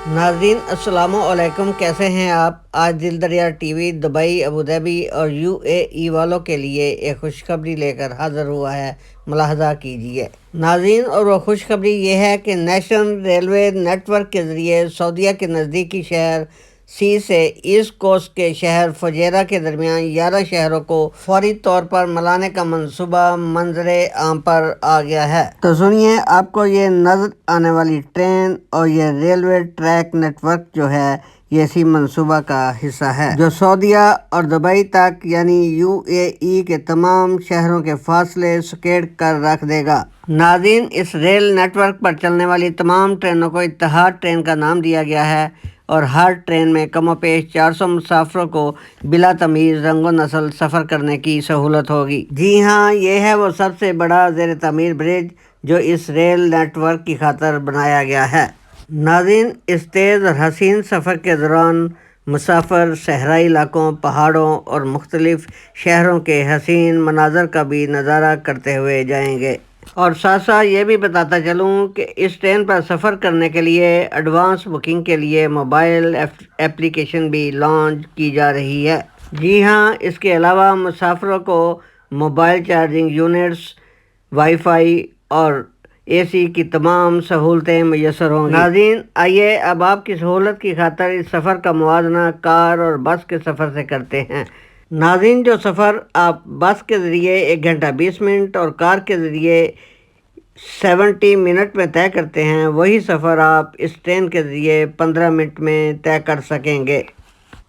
नाज़रीन अस्सलामु अलैकुम, कैसे हैं आप। आज दिल दरिया टीवी दुबई, अबू धाबी और यूएई वालों के लिए एक खुशखबरी लेकर हाज़िर हुआ है। मुलाहज़ा कीजिए नाज़रीन, और वो खुशखबरी ये है कि नेशनल रेलवे नेटवर्क के ज़रिए सऊदीया के नज़दीकी शहर सी से ईस्ट कोस्ट के शहर फुजैरा के दरमियान 11 शहरों को फौरी तौर पर मिलाने का मंसूबा मंजरे आम पर आ गया है। तो सुनिए, आपको ये नजर आने वाली ट्रेन और ये रेलवे ट्रैक नेटवर्क जो है ये इसी मंसूबा का हिस्सा है, जो सऊदीया और दुबई तक यानी यूएई के तमाम शहरों के फासले स्केड़ कर रख देगा। नाज़रीन, इस रेल नेटवर्क पर चलने वाली तमाम ट्रेनों को इत्तेहाद ट्रेन का नाम दिया गया है और हर ट्रेन में कमोपेश 400 मुसाफिरों को बिला तमीज़ रंगो नस्ल सफ़र करने की सहूलत होगी। जी हाँ, ये है वो सबसे बड़ा ज़ेर तमीर ब्रिज जो इस रेल नेटवर्क की खातर बनाया गया है। नाज़रीन, इस तेज़ और हसीन सफ़र के दौरान मुसाफिर सहराई इलाकों, पहाड़ों और मुख्तलिफ शहरों के हसीन मनाज़र का भी नज़ारा करते हुए जाएंगे। और साथ साथ ये भी बताता चलूँ कि इस ट्रेन पर सफ़र करने के लिए एडवांस बुकिंग के लिए मोबाइल एप्लीकेशन भी लॉन्च की जा रही है। जी हाँ, इसके अलावा मुसाफिरों को मोबाइल चार्जिंग यूनिट्स, वाईफाई और एसी की तमाम सहूलतें मुयसर होंगी। नाज़रीन, आइए अब आपकी सहूलत की खातिर इस सफ़र का मुवाज़ना कार और बस के सफ़र से करते हैं। नाज़रीन, जो सफ़र आप बस के ज़रिए 1 घंटा 20 मिनट और कार के ज़रिए 70 मिनट में तय करते हैं, वही सफ़र आप इस ट्रेन के ज़रिए 15 मिनट में तय कर सकेंगे।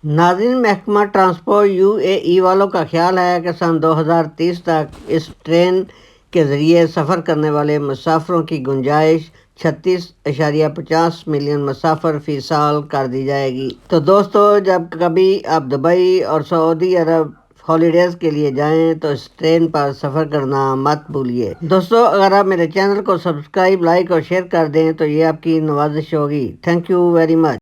नाज़रीन, महकमा ट्रांसपोर्ट यूएई वालों का ख्याल है कि सन 2030 तक इस ट्रेन के ज़रिए सफ़र करने वाले मुसाफिरों की गुंजाइश 36.50 मिलियन मुसाफिर फ़ी साल कर दी जाएगी। तो दोस्तों, जब कभी आप दुबई और सऊदी अरब हॉलीडेज़ के लिए जाएं तो इस ट्रेन पर सफ़र करना मत भूलिए। दोस्तों, अगर आप मेरे चैनल को सब्सक्राइब, लाइक और शेयर कर दें तो ये आपकी नवाजिश होगी। Thank you very much.